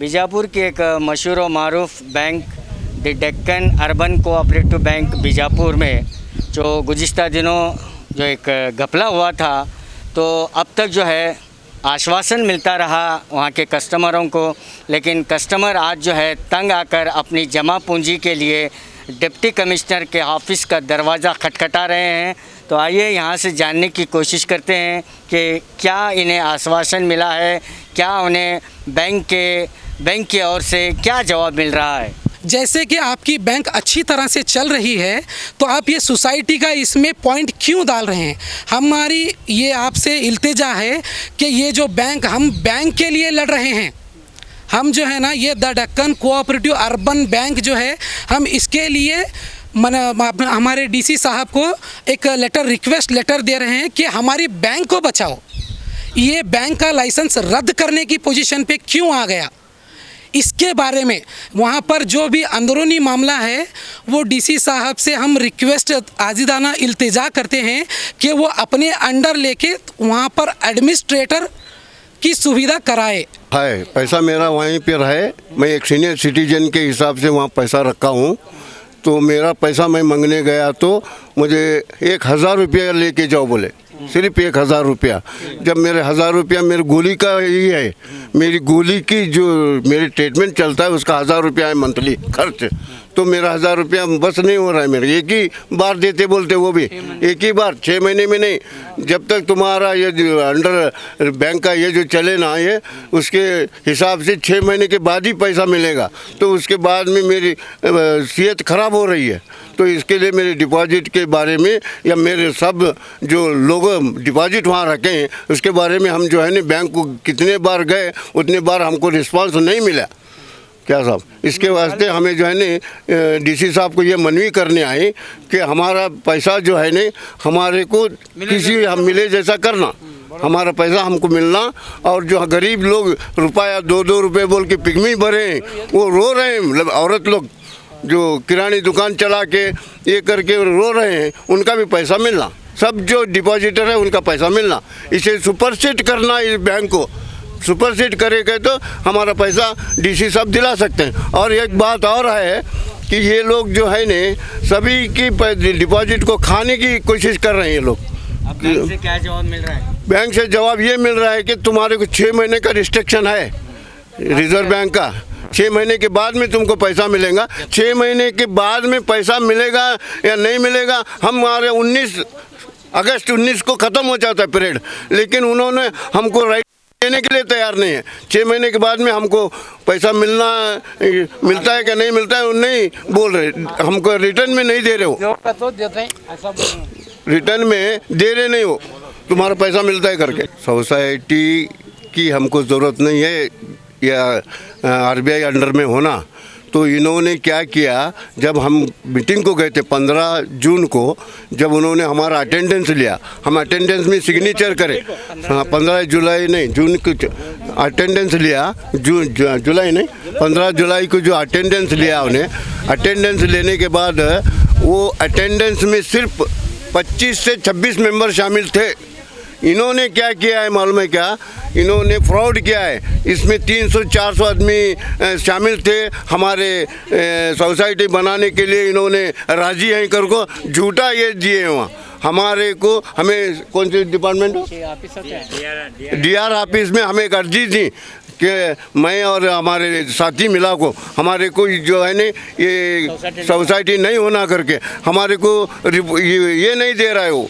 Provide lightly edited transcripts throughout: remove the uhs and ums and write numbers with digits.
बीजापुर की एक मशहूर व मारूफ bank the Deccan urban cooperative bank Bijapur में जो गुज़िश्ता दिनों जो एक घपला हुआ था, तो अब तक जो है आश्वासन मिलता रहा वहाँ के कस्टमरों को, लेकिन कस्टमर आज जो है तंग आकर अपनी जमा पूंजी के लिए डिप्टी कमिश्नर के ऑफिस का दरवाज़ा खटखटा रहे हैं। तो आइए यहाँ से जानने की कोशिश करते हैं कि क्या इन्हें आश्वासन मिला है, क्या उन्हें बैंक की ओर से क्या जवाब मिल रहा है। जैसे कि आपकी बैंक अच्छी तरह से चल रही है तो आप ये सोसाइटी का इसमें पॉइंट क्यों डाल रहे हैं। हमारी ये आपसे इल्तिजा है कि ये जो बैंक, हम बैंक के लिए लड़ रहे हैं, हम जो है ना ये the Deccan cooperative urban bank जो है, हम इसके लिए हमारे डीसी साहब को एक रिक्वेस्ट लेटर दे रहे हैं कि हमारी बैंक को बचाओ। ये बैंक का लाइसेंस रद्द करने की पोजीशन पे क्यों आ गया, इसके बारे में वहाँ पर जो भी अंदरूनी मामला है वो डीसी साहब से हम रिक्वेस्ट आजिदाना इल्तिजा करते हैं कि वो अपने अंडर लेके वहाँ पर एडमिनिस्ट्रेटर की सुविधा कराए। है पैसा मेरा वहीं पर है, मैं एक सीनियर सिटीजन के हिसाब से वहाँ पैसा रखा हूँ। तो मेरा पैसा मैं मांगने गया तो मुझे 1000 रुपया लेके जाओ बोले, सिर्फ 1000 रुपया। जब मेरे 1000 रुपया मेरी गोली का ही है, मेरी गोली की जो मेरी ट्रीटमेंट चलता है उसका 1000 रुपया है मंथली खर्च। तो मेरा 1000 रुपया बस नहीं हो रहा है मेरे, एक ही बार देते बोलते, वो भी एक ही बार, 6 महीने में नहीं। जब तक तुम्हारा ये जो अंडर बैंक का ये जो चले ना, ये उसके हिसाब से 6 महीने के बाद ही पैसा मिलेगा। तो उसके बाद में मेरी सेहत ख़राब हो रही है। तो इसके लिए मेरे डिपॉजिट के बारे में या मेरे सब जो लोग डिपॉजिट वहाँ रखे हैं उसके बारे में हम जो है ना बैंक को कितने बार गए, उतने बार हमको रिस्पांस नहीं मिला। क्या साहब, इसके वास्ते हमें जो है ना डीसी साहब को ये मनवी करने आए कि हमारा पैसा जो है ना हमारे को किसी हम मिले जैसा करना, हमारा पैसा हमको मिलना। और जो गरीब लोग रुपया 2-2 रुपये बोल के पिगमी भरे हैं, वो रो रहे हैं। मतलब औरत लोग जो किरानी दुकान चला के ये करके रो रहे हैं, उनका भी पैसा मिलना, सब जो डिपॉजिटर है उनका पैसा मिलना। इसे सुपरसीड करना, इस बैंक को सुपरसीड करेगा तो हमारा पैसा डीसी साहब दिला सकते हैं। और एक बात और है कि ये लोग जो है ने सभी की डिपॉजिट को खाने की कोशिश कर रहे हैं ये लोग। अब बैंक से क्या जवाब मिल रहा है? बैंक से जवाब ये मिल रहा है कि तुम्हारे को 6 महीने का रिस्ट्रिक्शन है रिजर्व बैंक का, 6 महीने के बाद में तुमको पैसा मिलेगा। 6 महीने के बाद में पैसा मिलेगा या नहीं मिलेगा, हमारे 19 अगस्त 19 को ख़त्म हो जाता है पीरियड, लेकिन उन्होंने हमको राइट देने के लिए तैयार नहीं है। 6 महीने के बाद में हमको पैसा मिलता है क्या नहीं मिलता है, नहीं बोल रहे, हमको रिटर्न में नहीं दे रहे हो, रिटर्न में दे रहे नहीं हो, तुम्हारा पैसा मिलता है करके। सोसाइटी की हमको ज़रूरत नहीं है या आरबीआई अंडर में होना। तो इन्होंने क्या किया, जब हम मीटिंग को गए थे 15 जून को, जब उन्होंने हमारा अटेंडेंस लिया, हम अटेंडेंस में सिग्नेचर करें, हाँ 15 जुलाई नहीं जून को अटेंडेंस लिया, जुलाई नहीं 15 जुलाई को जो अटेंडेंस लिया उन्हें, अटेंडेंस लेने के बाद वो अटेंडेंस में सिर्फ 25 से 26 मेंबर शामिल थे। इन्होंने क्या किया है मालूम है क्या, इन्होंने फ्रॉड किया है। इसमें 300-400 आदमी शामिल थे। हमारे सोसाइटी बनाने के लिए इन्होंने राजी हैं कर को झूठा ये दिए वहाँ हमारे को। हमें कौन सी डिपार्टमेंट, डीआर ऑफिस में हमें एक अर्जी दी कि मैं और हमारे साथी मिला को हमारे को जो है ना ये सोसाइटी नहीं होना करके हमारे को ये नहीं दे रहा है। वो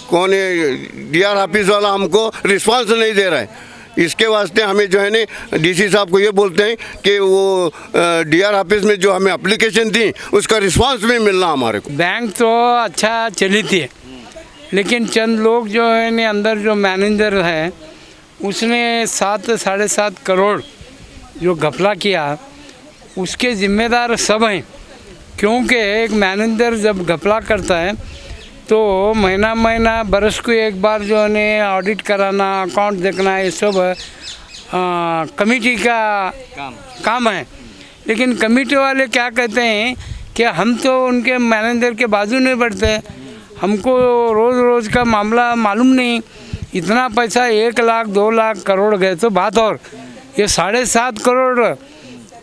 कौन है, डीआर ऑफिस वाला हमको रिस्पांस नहीं दे रहा है। इसके वास्ते हमें जो है ना डीसी साहब को ये बोलते हैं कि वो डीआर ऑफिस में जो हमें एप्लीकेशन दी उसका रिस्पांस भी मिलना हमारे को। बैंक तो अच्छा चली थी, लेकिन चंद लोग जो है ना अंदर जो मैनेजर है उसने 7-7.5 करोड़ जो घपला किया, उसके ज़िम्मेदार सब हैं। क्योंकि एक मैनेजर जब घपला करता है तो महीना बरस को एक बार जो है ऑडिट कराना, अकाउंट देखना, ये सब कमेटी का काम है। लेकिन कमेटी वाले क्या कहते हैं कि हम तो उनके मैनेजर के बाजू नहीं बढ़ते, हमको रोज़ का मामला मालूम नहीं, इतना पैसा 1 लाख 2 लाख करोड़ गए तो बात और, ये 7.5 करोड़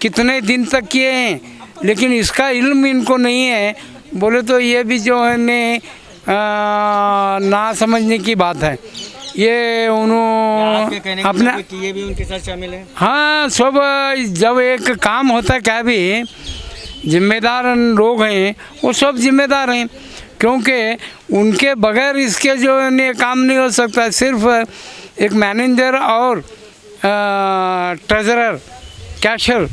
कितने दिन तक किए हैं, लेकिन इसका इल्म इनको नहीं है। बोले तो ये भी जो है ने ना समझने की बात है। ये उन्होंने अपना ये भी उनके साथ शामिल है। हाँ, सब जब एक काम होता है, क्या भी जिम्मेदार लोग हैं वो सब जिम्मेदार हैं, क्योंकि उनके बगैर इसके जो है काम नहीं हो सकता। सिर्फ एक मैनेजर और ट्रेजरर कैशियर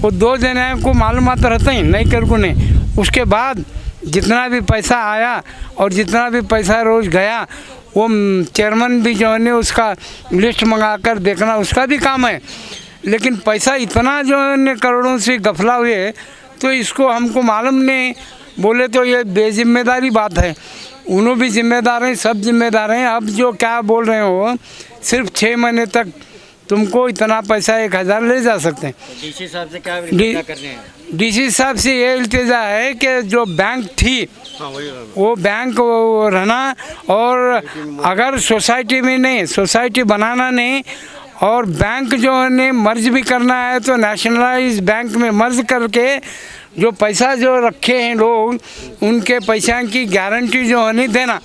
वो 2 जने को मालूमात रहते हैं, नहीं कर को नहीं। उसके बाद जितना भी पैसा आया और जितना भी पैसा रोज़ गया, वो चेयरमैन भी जो है उसका लिस्ट मंगा कर देखना उसका भी काम है। लेकिन पैसा इतना जो है करोड़ों से गफला हुए, तो इसको हमको मालूम नहीं। बोले तो ये बेजिम्मेदारी बात है। उन्होंने भी जिम्मेदार हैं, सब जिम्मेदार हैं। अब जो क्या बोल रहे हो, सिर्फ 6 महीने तक तुमको इतना पैसा 1000 ले जा सकते हैं। डीसी साहब से क्या इल्तिजा करने हैं? डीसी साहब से ये इल्तिजा है कि जो बैंक थी वो बैंक रहना, और अगर सोसाइटी में नहीं, सोसाइटी बनाना नहीं, और बैंक जो है मर्ज भी करना है तो नेशनलाइज बैंक में मर्ज करके जो पैसा जो रखे हैं लोग, उनके पैसा की गारंटी जो है देना,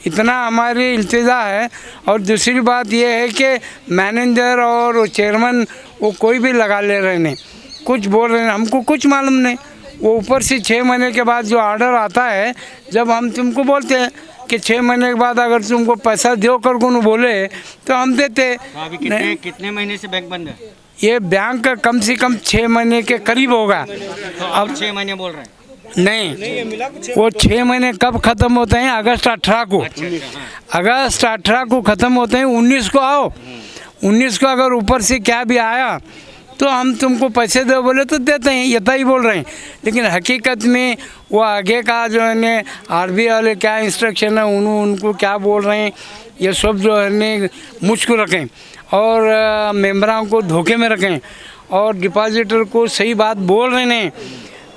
इतना हमारी इल्तिजा है। और दूसरी बात ये है कि मैनेजर और चेयरमैन वो कोई भी लगा ले रहे नहीं, कुछ बोल रहे हैं, हमको कुछ मालूम नहीं। वो ऊपर से 6 महीने के बाद जो ऑर्डर आता है, जब हम तुमको बोलते हैं कि 6 महीने के बाद अगर तुमको पैसा दो कर को बोले तो हम देते। अभी कितने महीने से बैंक बंद है? ये बैंक कम से कम 6 महीने के करीब होगा। तो अब 6 महीने बोल रहे हैं? नहीं, वो 6 महीने कब ख़त्म होते हैं? अगस्त 18 को। अगस्त 18 को ख़त्म होते हैं। 19 को आओ, 19 को अगर ऊपर से क्या भी आया तो हम तुमको पैसे दो बोले तो देते हैं, ये ही बोल रहे हैं। लेकिन हकीकत में वो आगे का जो है आरबीआई वाले क्या इंस्ट्रक्शन है, उनको क्या बोल रहे हैं, ये सब जो है मुझको रखें और मेंबरों को धोखे में रखें, और डिपॉजिटर को सही बात बोल रहे हैं।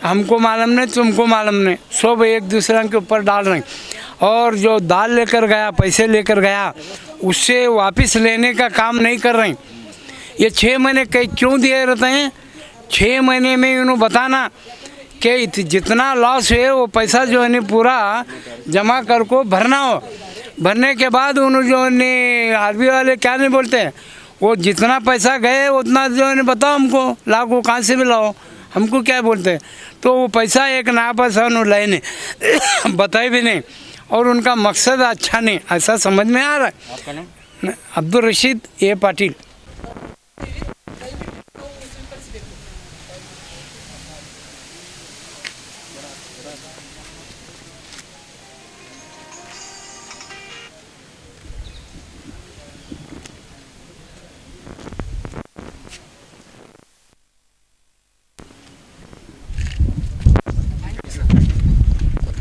हमको मालूम नहीं, तुमको मालूम नहीं, सब एक दूसरे के ऊपर डाल रहे हैं। और जो दाल लेकर गया, पैसे लेकर गया, उससे वापस लेने का काम नहीं कर रहे हैं। ये 6 महीने कहीं क्यों दिए रहते हैं? 6 महीने में इन्होंने बताना कि जितना लॉस है वो पैसा जो है पूरा जमा कर को भरना हो। भरने के बाद उन्होंने जो है आरबीआई वाले क्या नहीं बोलते हैं, वो जितना पैसा गए उतना जो है बताओ हमको, लाओ कहाँ से भी लाओ, हमको क्या बोलते हैं। तो वो पैसा एक ना पैसा उन्होंने लाए नहीं बताए भी नहीं, और उनका मकसद अच्छा नहीं, ऐसा समझ में आ रहा है। आपका नाम? अब्दुल रशीद ए पाटिल।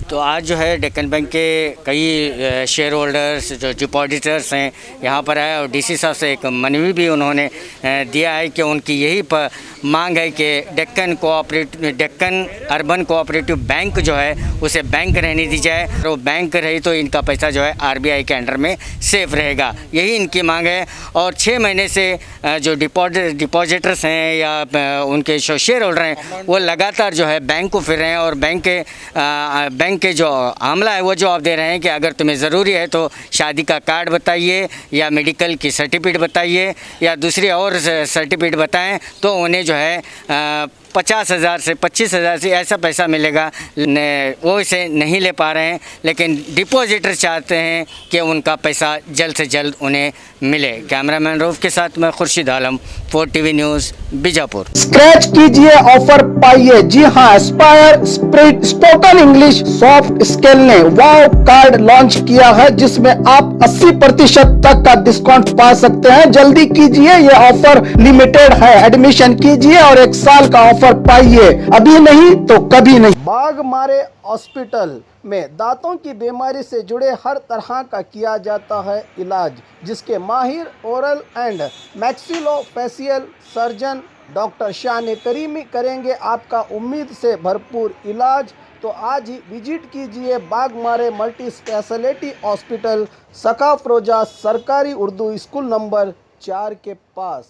तो आज जो है डेक्कन बैंक के कई शेयर होल्डर्स जो डिपॉजिटर्स हैं यहाँ पर आए, और डीसी साहब से एक मनवी भी उन्होंने दिया है कि उनकी यही मांग है कि डेक्कन अर्बन कोऑपरेटिव बैंक जो है उसे बैंक रहने दी जाए, और वो बैंक रही तो इनका पैसा जो है आरबीआई के अंडर में सेफ रहेगा, यही इनकी मांग है। और 6 महीने से जो डिपॉजिटर्स हैं या उनके जो शेयर होल्डर हैं वो लगातार जो है बैंक को फिर रहे हैं, और बैंक के जो आमला है वो जवाब दे रहे हैं कि अगर तुम्हें ज़रूरी है तो शादी का कार्ड बताइए या मेडिकल की सर्टिफिकेट बताइए या दूसरी और सर्टिफिकेट बताएं, तो उन्हें जो है 50,000 से 25,000 से ऐसा पैसा मिलेगा। वो इसे नहीं ले पा रहे हैं, लेकिन डिपॉजिटर चाहते हैं कि उनका पैसा जल्द से जल्द उन्हें मिले। कैमरामैन रूफ के साथ मैं Khurshid Alam, 4 TV news, Bijapur. Scratch कीजिए, ऑफर पाइए। जी हाँ, Aspire spirit spoken English soft skill ने वाव कार्ड लॉन्च किया है, जिसमें आप 80% तक का डिस्काउंट पा सकते हैं। जल्दी कीजिए, ये ऑफर लिमिटेड है। एडमिशन कीजिए और 1 साल का ऑफर पाइए, अभी नहीं तो कभी नहीं। बाघमारे हॉस्पिटल में दांतों की बीमारी से जुड़े हर तरह का किया जाता है इलाज, जिसके माहिर oral and maxillofacial surgeon doctor शान करीमी करेंगे आपका उम्मीद से भरपूर इलाज। तो आज ही विजिट कीजिए बाघमारे मल्टी स्पेशलिटी हॉस्पिटल, सकाफरोजा सरकारी उर्दू स्कूल नंबर 4 के पास।